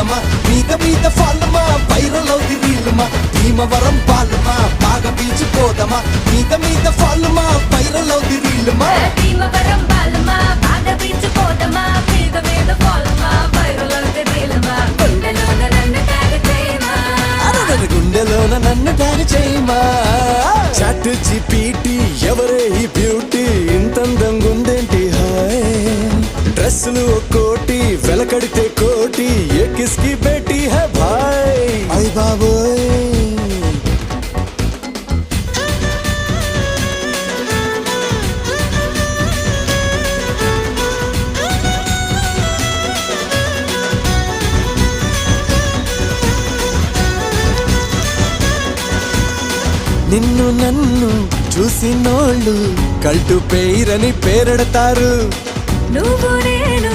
పోదమా మీద మీద ఫాలమా వైరల్ అవుది రీలుమా భీమవరం పాలమా బాగా బీచ్ పోదమా మీద మీద ఫాలమా వైరల్ అవుది రీలుమా భీమవరం పాలమా బాగా బీచ్ పోదమా మీద మీద ఫాలమా వైరల్ అవుది రీలుమా గుండెలోన నన్ను ట్యాగ్ చేయమా గుండెలోన నన్ను ట్యాగ్ చేయమా చాట్ జీపీటీ ఎవరే ఈ బ్యూటీ ఇంతందంగా ఉందేంటి హాయ్ డ్రెస్సులు కోటి వెలకడితే కోటి ఏ కిస్కి బేటీ హై భాయ్ అయ్ బాబోయ్ నిన్ను నన్ను చూసినోళ్ళు కల్టు పేరని పేరెడతారు నువ్వు నేను